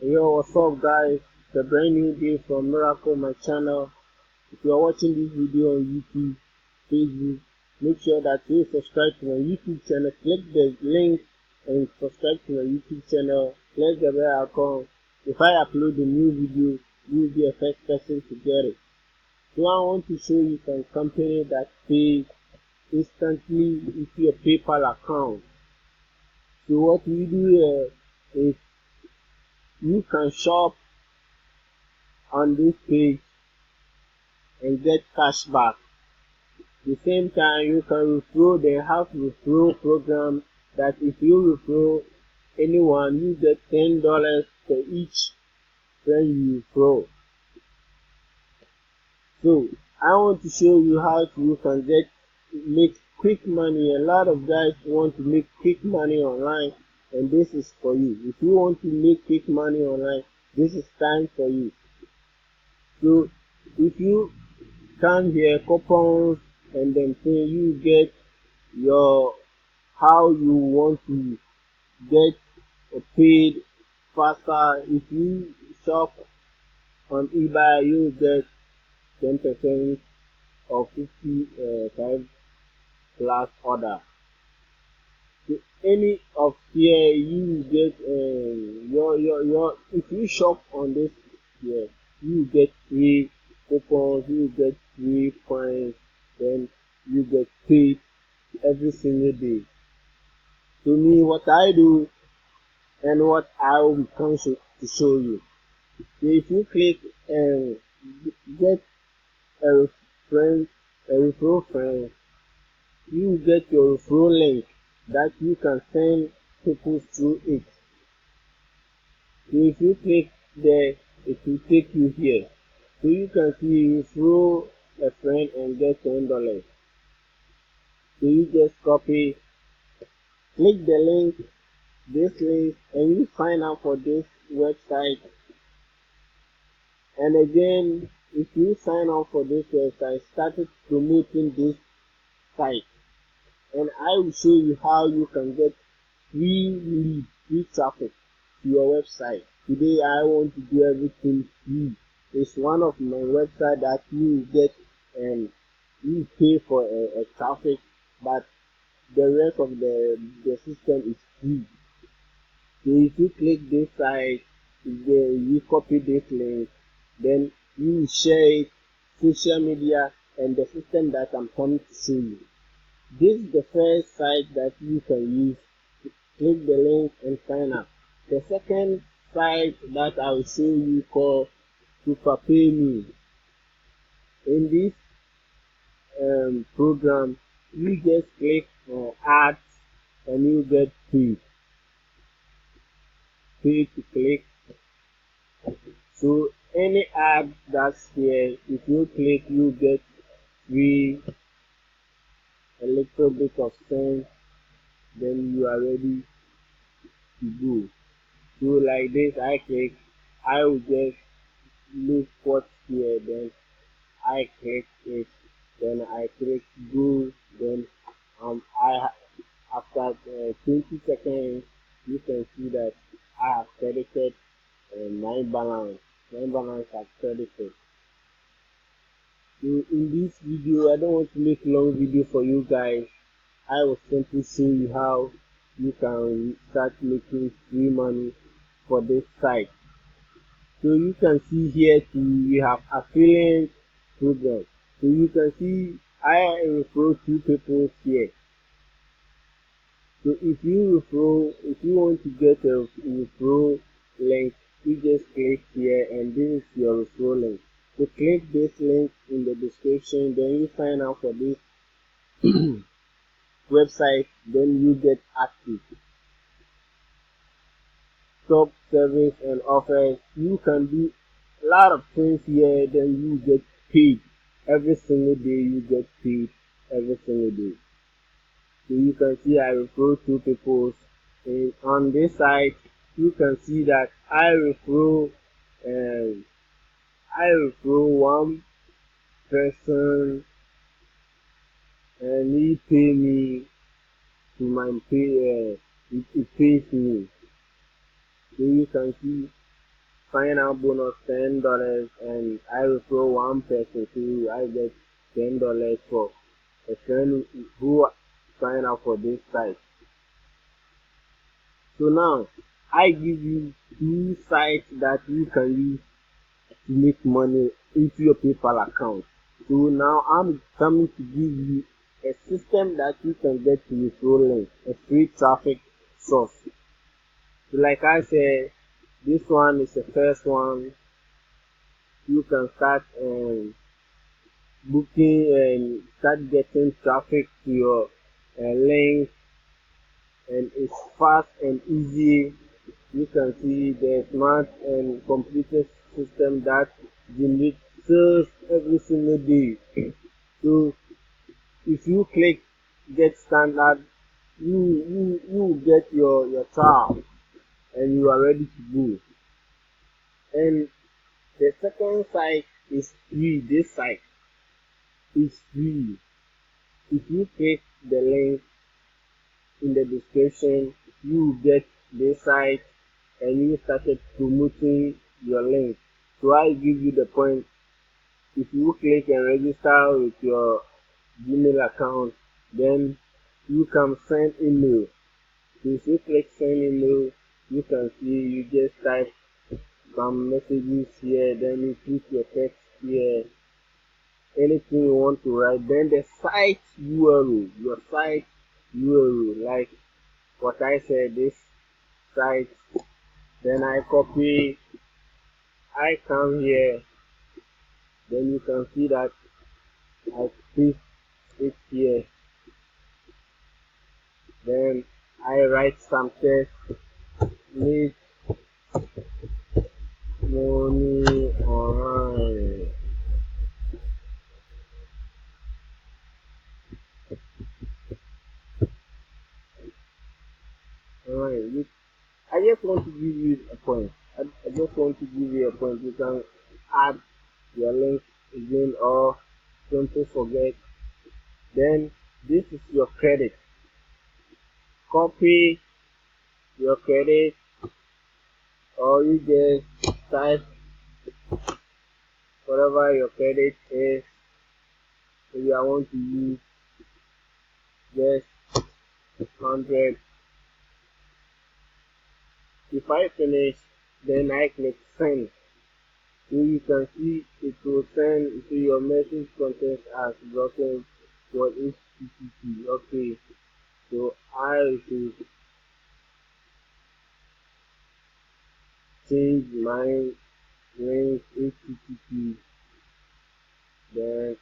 Yo, what's up, guys? It's a brand new day from Miracle, my channel. If you are watching this video on YouTube, Facebook, make sure that you subscribe to my YouTube channel. Click the link and subscribe to my YouTube channel. Click the bell icon. If I upload a new video, you will be the first person to get it. So I want to show you some company that pays instantly into your PayPal account. So what we do here is you can shop on this page and get cash back. The same time, you can referral. They have referral program that if you refer anyone, you get $10 for each friend you refer. So I want to show you how you can make quick money. A lot of guys want to make quick money online, and this is for you. If you want to make quick money online, this is time for you. So if you come here, coupons, and then say you get your how you want to get paid faster. If you shop on eBay, you get 10% of 55 plus order. So any of here you get your if you shop on this here, you get free coupons, you get free points, then you get paid every single day. To me, what I do and what I will be coming to show you. So if you click and get a friend, a referral friend, you get your referral link that you can send people through it. So if you click there, it will take you here. So you can see referral a friend and get $10. So you just copy, click the link, this link, and you sign up for this website. And again, if you sign up for this website, started promoting this site, and I will show you how you can get free traffic to your website. Today I want to do everything free. It's one of my website that you get and you pay for a traffic, but the rest of the system is free. So if you click this site, you copy this link, then you share it, social media, and the system that I'm coming to show you. This is the first site that you can use. Click the link and sign up. The second site that I will show you called SuperPayMe. In this program, you just click ads and you get paid. Pay to click. So any ad that's here, if you click, you get free a little bit of sense, then you are ready to go. So like this, I click, I will just look what's here, then I click it, then I click go, then after 20 seconds, you can see that I have credited my balance. My balance has credited. So in this video, I don't want to make long video for you guys. I will simply show you how you can start making free money for this site. So you can see here too, we have affiliate program. So you can see I refer 2 people here. So if you want to get a referral link, you just click here and this is your referral link. So click this link in the description, then you sign up for this website, then you get active. Top service and offers. You can do a lot of things here, then you get paid every single day. You get paid every single day. So you can see I refer 2 people. And on this side, you can see that uh, I refer 1 person and he pay me to my pay. It pays me. So you can see sign out bonus $10 and I refer one person to I get $10 for a friend who sign up for this site. So now I give you two sites that you can use to make money into your PayPal account. So now I'm coming to give you a system that you can get to with Rolling, a free traffic source. So like I said, this one is the first one. You can start booking and start getting traffic to your link, and it's fast and easy. You can see the smart and computer system that generates sales every single day. So if you click get standard, you get your trial and you are ready to go. And the second site is free. This site is free. If you click the link in the description, you get this site and you started promoting your link. So I give you the point. If you click and register with your Gmail account, then you can send email. So if you click send email, you can see you just type some messages here, then you put your text here, anything you want to write, then the site URL, your site URL, like what I said, this site, then I copy, I come here, then you can see that I paste it here, then I write some text, make money online. Alright, I just want to give you a point. I just want to give you a point. You can add your link again or simply forget. Then this is your credit. Copy your credit or you just type whatever your credit is. Maybe I want to use just 100. If I finish, then I click send. So you can see it will send to your message content as blocking what is HTTP. Okay, so I should change my link HTTP. Then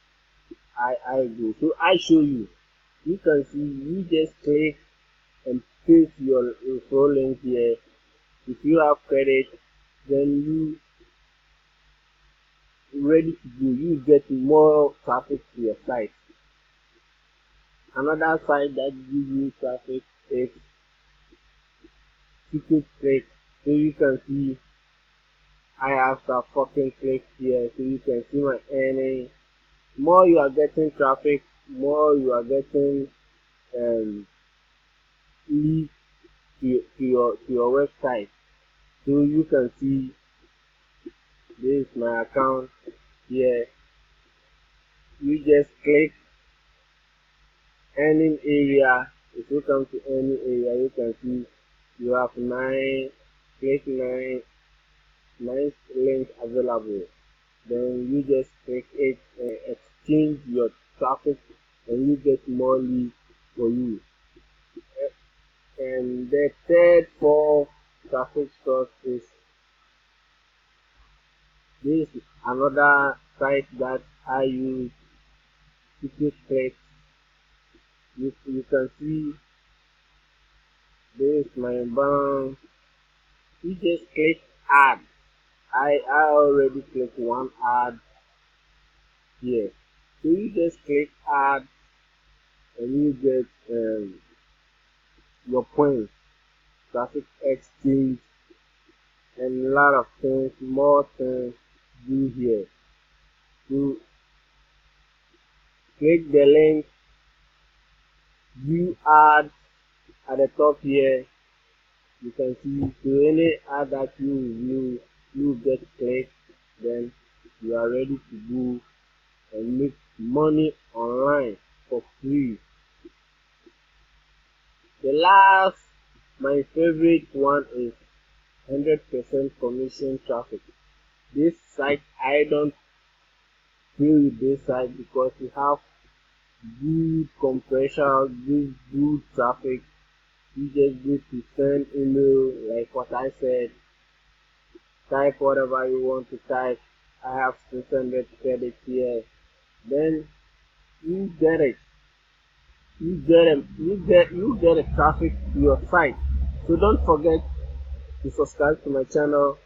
I go. So I show you. You can see you just click and paste your referral link here. If you have credit, then you ready to go. You get more traffic to your site. Another site that gives you traffic is Ticket Click. So you can see I have some fucking clicks here, so you can see my earning. More you are getting traffic, more you are getting leads to your website. So you can see this is my account here. You just click earning area. If you come to any area, you can see you have click nine links available. Then you just click it and exchange your traffic and you get more leads for you. And the third four traffic source is this is another site that I use, Ticket Click. You can see this is my bank. You just click add. I already click one ad here. So you just click add and you get your points, traffic exchange, and a lot of things, more things do here. You click the link, view ad at the top here. You can see to any ad that you view, you get click, then you are ready to go and make money online for free. The last, my favorite one is 100% commission traffic. This site, I don't deal with this site because we have good compression, good traffic. You just need to send email like what I said, type whatever you want to type. I have 600 credits here. Then you get it. You get a traffic to your site. So don't forget to subscribe to my channel,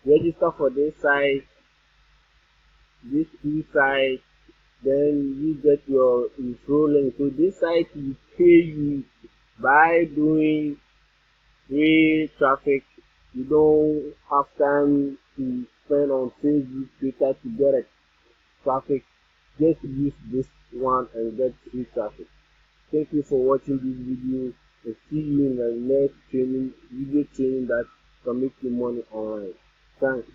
register for this site, this free site, then you get your enrolling. So this site will pay you by doing free traffic. You don't have time to spend on Facebook, Twitter to get a traffic. Just use this one and get free traffic. Thank you for watching this video and see you in the next video training that can make you money online. Thanks.